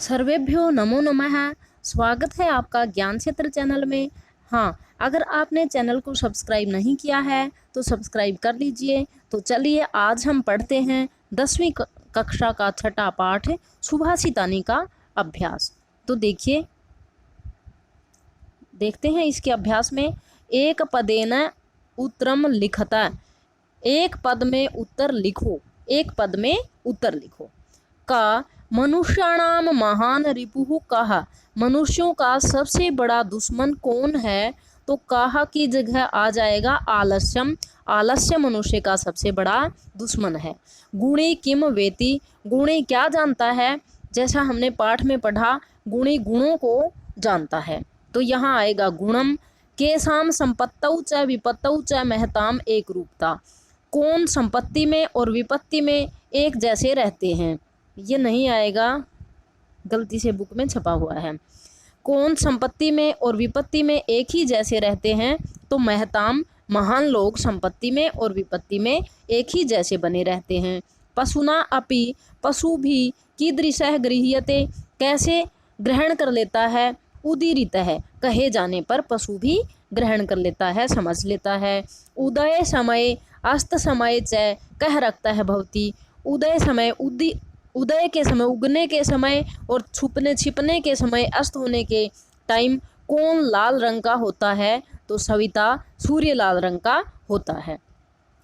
सर्वेभ्यो नमो नमः। स्वागत है आपका ज्ञान क्षेत्र चैनल में। हाँ, अगर आपने चैनल को सब्सक्राइब नहीं किया है तो सब्सक्राइब कर लीजिए। तो चलिए आज हम पढ़ते हैं 10वीं कक्षा का छठा पाठ सुभाषितानी का अभ्यास। तो देखते हैं इसके अभ्यास में। एक पदेन उत्तरम लिखता, एक पद में उत्तर लिखो, एक पद में उत्तर लिखो। का मनुष्याणाम महान रिपुः कः, मनुष्यों का सबसे बड़ा दुश्मन कौन है? तो कहा की जगह आ जाएगा आलस्यम, आलस्य मनुष्य का सबसे बड़ा दुश्मन है। गुणी किम वेति, गुणी क्या जानता है? जैसा हमने पाठ में पढ़ा, गुणी गुणों को जानता है। तो यहाँ आएगा गुणम। केसाम संपत्तौ च विपत्तौ च महताम एक रूपता, कौन संपत्ति में और विपत्ति में एक जैसे रहते हैं। ये नहीं आएगा, गलती से बुक में छपा हुआ है। कौन संपत्ति में और विपत्ति में एक ही जैसे रहते हैं? तो महताम महान लोग संपत्ति में और विपत्ति में एक ही जैसे बने रहते हैं। पशुना अपि, पशु भी कीदृशः गृह्यते, कैसे ग्रहण कर लेता है? उदीरित है, कहे जाने पर पशु भी ग्रहण कर लेता है, समझ लेता है। उदय समय अस्त समय च कह रखता है भवती, उदय समय उदय के समय, उगने के समय और छुपने छिपने के समय, अस्त होने के टाइम कौन लाल रंग का होता है? तो सविता सूर्य लाल रंग का होता है।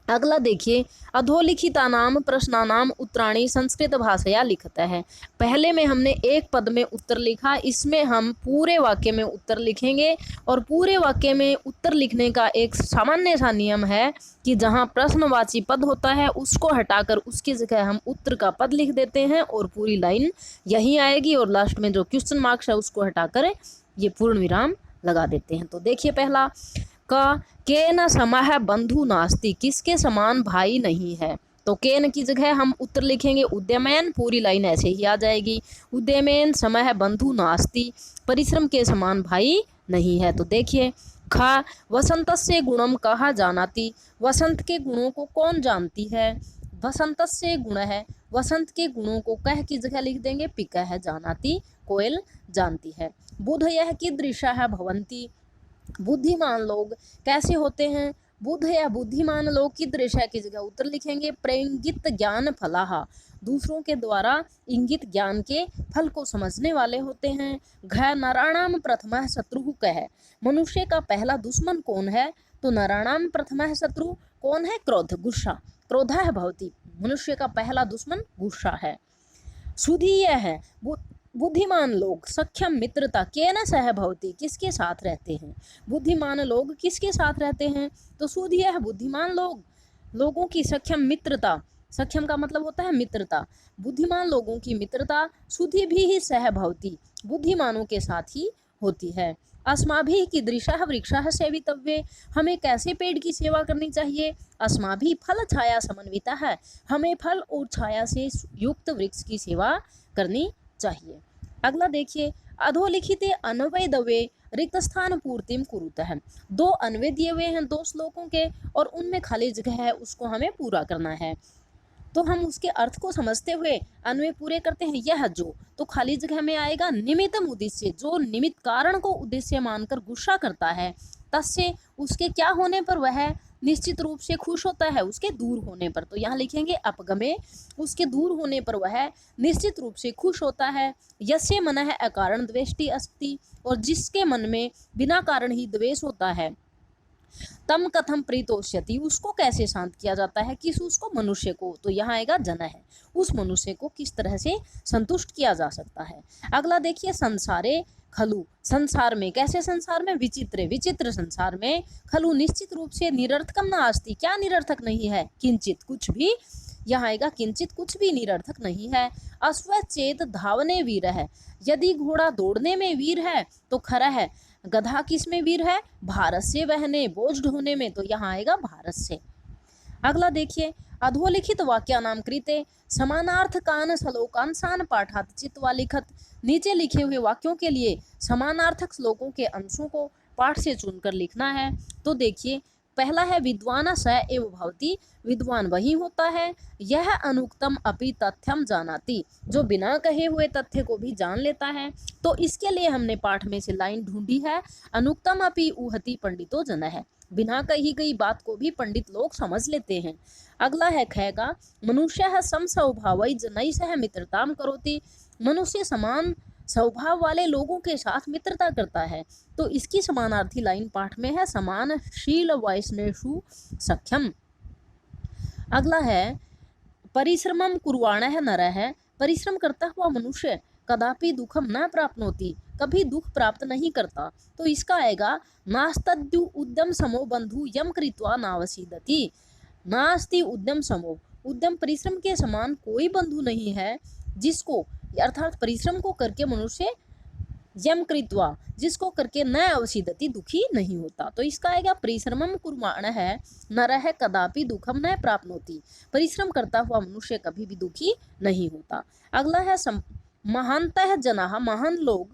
अगला देखिए, अधोलिखितानाम प्रश्नानाम उत्तराणि संस्कृत भाषया लिखता है। पहले में हमने एक पद में उत्तर लिखा, इसमें हम पूरे वाक्य में उत्तर लिखेंगे। और पूरे वाक्य में उत्तर लिखने का एक सामान्य सा नियम है कि जहाँ प्रश्नवाची पद होता है उसको हटाकर उसकी जगह हम उत्तर का पद लिख देते हैं और पूरी लाइन यही आएगी, और लास्ट में जो क्वेश्चन मार्क्स है उसको हटाकर ये पूर्ण विराम लगा देते हैं। तो देखिए पहला, का केन समः बंधु नास्ति, किसके समान भाई नहीं है? तो केन की जगह हम उत्तर लिखेंगे उद्यमेन, पूरी लाइन ऐसे ही आ जाएगी। उद्यमेन समः बंधु नास्ति, परिश्रम के समान भाई नहीं है। तो देखिए, खा वसंतस्य गुणम कहा जानाति, वसंत के गुणों को कौन जानती है? वसंतस्य गुण है, वसंत के गुणों को कह की जगह लिख देंगे पिकः जानाति, कोयल जानती है। बुधयः कीदृशाः भवन्ति, बुद्धिमान लोग कैसे होते हैं? बुद्ध या बुद्धिमान लोग की दृश्य की जगह उत्तर लिखेंगे प्रेंगित ज्ञान फलाहा, दूसरों के द्वारा इंगित ज्ञान के फल को समझने वाले होते हैं। घ नराणाम प्रथमः शत्रु कह, मनुष्य का पहला दुश्मन कौन है? तो नराणाम प्रथमः शत्रु कौन है? क्रोध, गुस्सा, क्रोधा है भवती, मनुष्य का पहला दुश्मन गुस्सा है। सुधीय है, बुद्धिमान लोग सक्षम मित्रता केन सह भवती, किसके साथ रहते हैं? बुद्धिमान लोग किसके साथ रहते हैं? तो सुधीय है, बुद्धिमान लोग, लोगों की सक्षम मित्रता, सक्षम का मतलब होता है मित्रता, बुद्धिमान लोगों की मित्रता सुधी भी ही सह भवती, बुद्धिमानों के साथ ही होती है। अस्माभि कीदृशः वृक्षः सेवितव्ये, हमें कैसे पेड़ की सेवा करनी चाहिए? अस्माभि फल छाया समन्विता है, हमें फल और छाया से युक्त वृक्ष की सेवा करनी चाहिए। अगला देखिए, अधोलिखित अन्वय दवे रिक्त स्थान पूर्तिम कुरुतः है। दो अन्वय दिए हुए हैं दो श्लोकों के, और उनमें खाली जगह है, उसको हमें पूरा करना है। तो हम उसके अर्थ को समझते हुए अन्वय पूरे करते हैं। यह जो, तो खाली जगह में आएगा निमित्तम उद्देश्य, जो निमित्त कारण को उद्देश्य मानकर गुस्सा करता है, तस्य उसके क्या होने पर वह निश्चित रूप से खुश होता है, उसके दूर होने पर। तो यहाँ लिखेंगे अपगमे, उसके दूर होने पर वह निश्चित रूप से खुश होता है। यस्य मनः अकारण द्वेष्टि अस्ति, और जिसके मन में बिना कारण ही द्वेष होता है, तम कथम प्रीतोष्यति, उसको कैसे शांत किया जाता है? किस, उसको, मनुष्य को। तो यहाँ आएगा जन है, उस मनुष्य को किस तरह से संतुष्ट किया जा सकता है। अगला देखिए, संसारे खलु, संसार में, कैसे संसार में? विचित्र, विचित्र संसार में। खलु निश्चित रूप से, निरर्थकम न अस्ति, क्या निरर्थक नहीं है? किंचित, कुछ भी, यहाँ आएगा किंचित, कुछ भी निरर्थक नहीं है। अश्वचेत धावने वीर है, यदि घोड़ा दौड़ने में वीर है तो खरा है, गधा किस में वीर है? भारत से वहने, बोझ ढोने में। तो यहाँ आएगा भारत से। अगला देखिए, अधोलिखित वाक्यानाम कृते समानार्थकान श्लोकांशान पाठात चित्वा लिखत, नीचे लिखे हुए वाक्यों के लिए समानार्थक श्लोकों के अंशों को पाठ से चुनकर लिखना है। तो देखिए, पहला है विद्वान स एव भवति, विद्वान वही होता है। यह अनुक्तम अपि तथ्यम जानाति, जो बिना कहे हुए तथ्य को भी जान लेता है। तो इसके लिए हमने पाठ में से लाइन ढूंढी है, अनुक्तम अपि ऊहति पंडितो जनः, बिना कही गई बात को भी पंडित लोग समझ लेते हैं। अगला है ख का, मनुष्य सम स्वभावै जनैः सह मित्रताम करोति, मनुष्य समान स्वभाव वाले लोगों के साथ मित्रता करता है। तो इसकी समानार्थी लाइन पाठ में है, समान शील वैष्णेषु सख्यम। अगला है परिश्रमम कुर्वाणः नरः, परिश्रम करता हुआ मनुष्य कदापि दुखम न प्राप्नोति, कभी दुख प्राप्त नहीं करता। तो इसका आएगा नास्तद्यु उद्यम समो बंधु यम कृत्वा नावसीदति, नास्ति उद्यम समो, उद्यम परिश्रम के समान कोई बंधु नहीं है जिसको, अर्थात परिश्रम को करके मनुष्य यम कृत्वा, जिसको करके न अवसीदति, दुखी नहीं होता। तो इसका आएगा परिश्रमम कुर्वाणः नरः कदापि दुखम न प्राप्नोति, परिश्रम करता हुआ मनुष्य कभी भी दुखी नहीं होता। अगला है महान्तः जनाः, महान लोग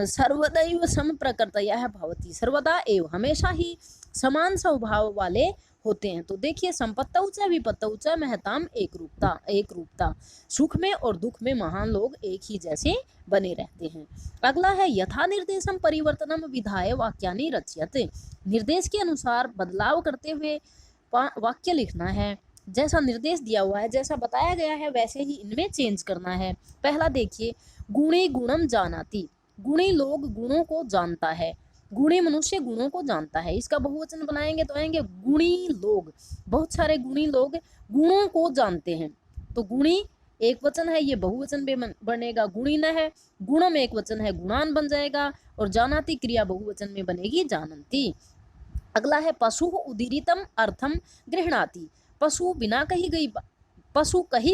सर्वदैव समप्रकृतयः भवति, सर्वदा एव हमेशा ही समान स्वभाव वाले होते हैं। तो देखिए संपत्तौ च विपत्तौ च महताम एक रूपता, सुख में और दुख में महान लोग एक ही जैसे बने रहते हैं। अगला है यथा निर्देशम परिवर्तनम विधाय वाक्यानि रच्यते, निर्देश के अनुसार बदलाव करते हुए वाक्य लिखना है। जैसा निर्देश दिया हुआ है, जैसा बताया गया है, वैसे ही इनमें चेंज करना है। पहला देखिए, गुणी गुणम जानाति, गुणी लोग गुणों को जानता है, गुणी मनुष्य गुणों को जानता है। इसका बहुवचन बनाएंगे तो आएंगे गुणी लोग, बहुत सारे गुणी लोग गुणों को जानते हैं। तो गुणी एक वचन है, ये बहुवचन में बनेगा गुणी न है, गुणम एक वचन है, गुणान बन जाएगा, और जानाति क्रिया बहुवचन में बनेगी जानंती। अगला है पशु उदीरितम अर्थम गृह्णाति, पशु बिना कही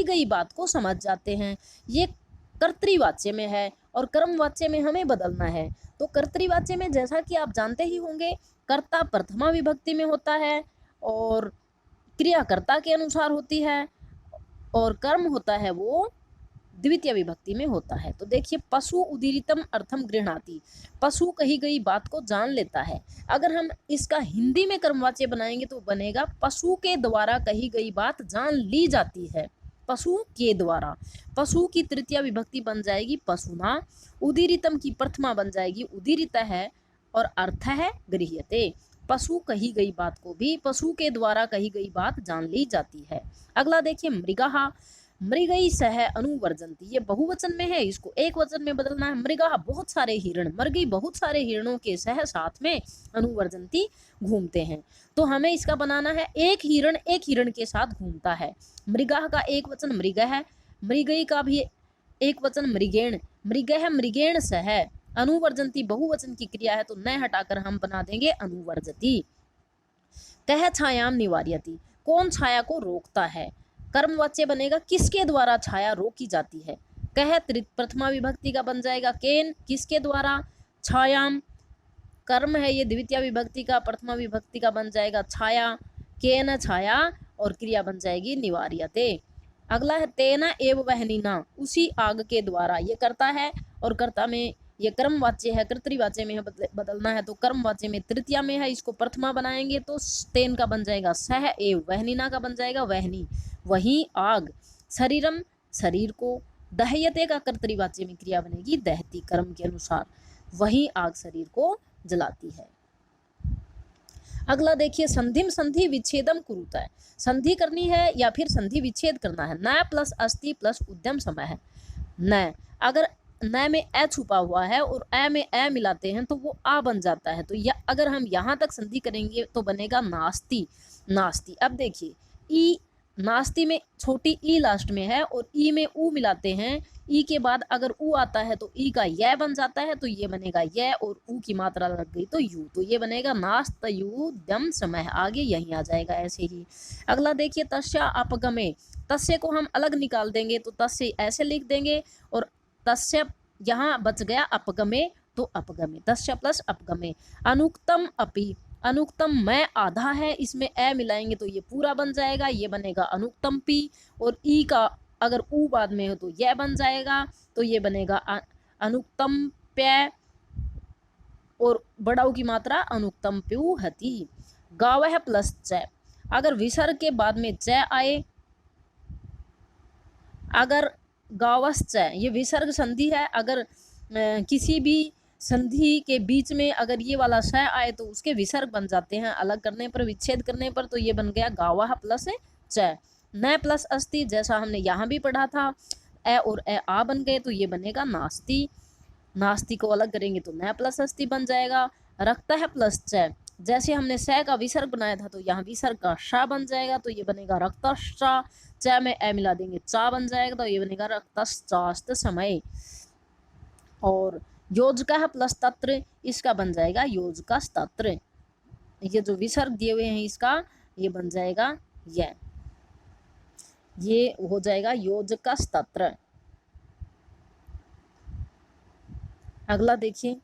गई बात को समझ जाते हैं। ये कर्तृवाच्य में है और कर्मवाच्य में हमें बदलना है। तो कर्तृवाच्य में जैसा कि आप जानते ही होंगे, कर्ता प्रथमा विभक्ति में होता है और क्रिया कर्ता के अनुसार होती है, और कर्म होता है वो द्वितीय विभक्ति में होता है। तो देखिए पशु उदीरितम अर्थम गृह्णाति, पशु कही गई बात को जान लेता है। अगर हम इसका हिंदी में कर्मवाच्य बनाएंगे तो बनेगा पशु के द्वारा कही गई बात जान ली जाती है, पशु के द्वारा। पशु की तृतीय विभक्ति बन जाएगी पशुना, उदीरितम की प्रथमा बन जाएगी उदीरिता है, और अर्थ है गृह्यते, पशु कही गई बात को भी, पशु के द्वारा कही गई बात जान ली जाती है। अगला देखिए मृगः, मृगई सह अनुवर्जन्ति, ये बहुवचन में है, इसको एक वचन में बदलना है। मृगः बहुत सारे हिरण, मृगी बहुत सारे हिरणों के सह साथ में, अनुवर्जन्ति घूमते हैं। तो हमें इसका बनाना है एक हिरण के साथ घूमता है। मृगः का एक वचन मृग है, मृगई का भी एक वचन मृगेण, मृगः मृगेण सह, अनुवर्जन्ति बहुवचन की क्रिया है तो न हटाकर हम बना देंगे अनुवर्जति। कह छायाम निवार्यति, कौन छाया को रोकता है, कर्मवाच्य बनेगा किसके द्वारा छाया रोकी जाती है। कह प्रथमा विभक्ति का बन जाएगा केन, किसके द्वारा, छायाम कर्म है ये द्वितीय विभक्ति का, प्रथमा विभक्ति का बन जाएगा छाया, केन छाया, और क्रिया बन जाएगी निवार्यते। अगला है तेना एव वहनीना, उसी आग के द्वारा, ये करता है और कर्ता में ये कर्मवाच्य है, कर्तृवाच्य में बदलना है तो कर्मवाच्य में तृतीया में है, इसको प्रथमा बनाएंगे तो तेन का बन जाएगा सह एव, वहनीना का बन जाएगा वहनी, वही आग, शरीरम शरीर को, दह्यते का कर्तृवाच्य में क्रिया बनेगी दहती, कर्म के अनुसार, वही आग शरीर को जलाती है। अगला देखिए संधिम संधि विच्छेदम कुरुता है, संधि करनी है या फिर संधि विच्छेद करना है। न प्लस अस्ति प्लस उद्यम समय है। न, अगर न में ए छुपा हुआ है और ए में ए मिलाते हैं तो वो आ बन जाता है, तो या अगर हम यहाँ तक संधि करेंगे तो बनेगा नास्ति, नास्ति। अब देखिए ई, नास्ति में छोटी ई लास्ट में है और ई में ऊ मिलाते हैं, ई के बाद अगर ऊ आता है तो ई का य बन जाता है, तो ये बनेगा य, और ऊ की मात्रा लग गई तो यू, तो ये बनेगा नास्तयुद्यम समय, आगे यहीं आ जाएगा ऐसे ही। अगला देखिए तस्या अपगमे, तस्य को हम अलग निकाल देंगे तो तस्य ऐसे लिख देंगे, और तस्य यहाँ बच गया अपगमे तो अपगमे, तस्य प्लस अपगमे। अनुक्तम अपि, अनुक्तम में आधा है, इसमें ए मिलाएंगे तो ये पूरा बन जाएगा, ये बनेगा अनुक्तम पी, और ई का अगर ऊ बाद में हो तो यह बन जाएगा, तो ये बनेगा अनुक्तम प्य, और बड़ाऊ की मात्रा अनुक्तम प्यू हति। गावः प्लस च, अगर विसर्ग के बाद में च आए, अगर गावश्च, ये विसर्ग संधि है, अगर किसी भी संधि के बीच में अगर ये वाला श आए तो उसके विसर्ग बन जाते हैं, अलग करने पर, विच्छेद करने पर, तो ये बन गया गावाह प्लस च। न प्लस अस्ति, जैसा हमने यहाँ भी पढ़ा था, ए और ए आ बन गए तो ये बनेगा नास्ति, नास्ति को अलग करेंगे तो न प्लस अस्ति बन जाएगा। रक्तः प्लस च, जैसे हमने स का विसर्ग बनाया था तो यहाँ विसर्ग का श बन जाएगा तो ये बनेगा रक्तश्चा, च में ए मिला देंगे चा बन जाएगा तो ये बनेगा रक्तश्चास्त समय। और योजका प्लस तत्र, इसका बन जाएगा योजका तत्र, ये जो विसर्ग दिए हुए हैं इसका ये बन जाएगा ये हो जाएगा योजका तत्र। अगला देखिए,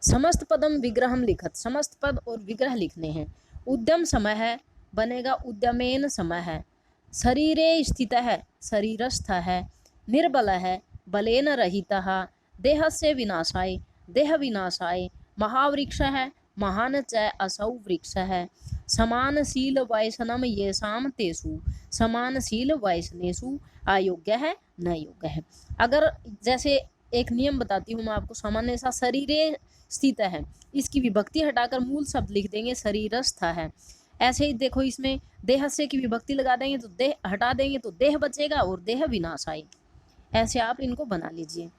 समस्त पदम विग्रहम लिखत, समस्त पद और विग्रह लिखने हैं। उद्यम समय है, बनेगा उद्यमेन समय है। शरीरे स्थित है, शरीरस्थ है। निर्बल है, बलेन रहितः। देहस्य विनाशाय, देह विनाशाय। महावृक्ष है, महान च असौ वृक्ष है। समानशील वैसनम येषाम तेषु, समानशील वैसनेषु। अयोग्य है, न योग्य है। अगर जैसे एक नियम बताती हूँ मैं आपको, सामान्य सा शरीरे स्थित है, इसकी विभक्ति हटाकर मूल शब्द लिख देंगे शरीरस्थ है। ऐसे ही देखो, इसमें देहस्य की विभक्ति लगा देंगे तो देह हटा देंगे तो देह बचेगा और देह विनाशाय। ऐसे आप इनको बना लीजिए।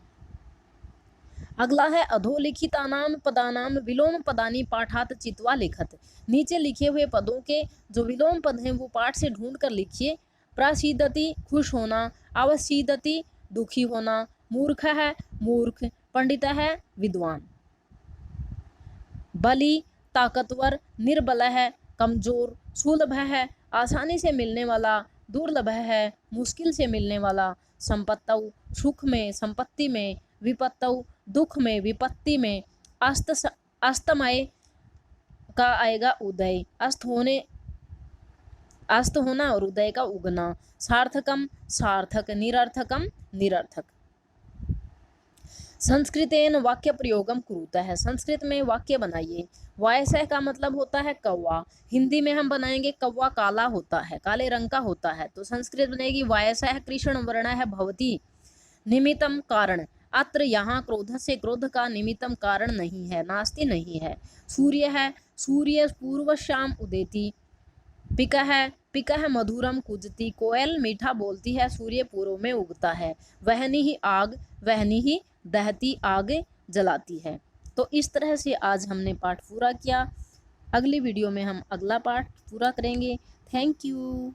अगला है अधोलिखितानाम पदानाम विलोम पदानी पाठात चित्वा लिखत, नीचे लिखे हुए पदों के जो विलोम पद हैं वो पाठ से ढूंढ कर लिखिए। प्रसीदति खुश होना, अवसीदति दुखी होना। मूर्ख है, मूर्ख। पंडित है, विद्वान। बली ताकतवर, निर्बल है, कमजोर। सुलभ है, आसानी से मिलने वाला। दुर्लभ है, मुश्किल से मिलने वाला। संपत्तौ, सुख में, संपत्ति में। विपत्तौ, दुख में, विपत्ति में। अस्तमय का आएगा उदय, अस्त होना और उदय का उगना। सार्थकम, सार्थक। निरर्थकम, निरर्थक। संस्कृतेन वाक्य प्रयोगम कुरुता है, संस्कृत में वाक्य बनाइए। वायसह का मतलब होता है कौवा, हिंदी में हम बनाएंगे कौवा काला होता है, काले रंग का होता है, तो संस्कृत बनेगी वायसह कृष्ण वर्ण है भवती। निमित्तम कारण, अत्र यहाँ क्रोध से क्रोध का निमित्तम कारण नहीं है, नास्ति नहीं है। सूर्य है, सूर्य पूर्व शाम उदेति। पिका है, पिका है मधुरम कुजती, कोयल मीठा बोलती है, सूर्य पूर्व में उगता है। वहनी ही आग, वहनी ही दहती आग जलाती है। तो इस तरह से आज हमने पाठ पूरा किया। अगली वीडियो में हम अगला पाठ पूरा करेंगे। Thank you.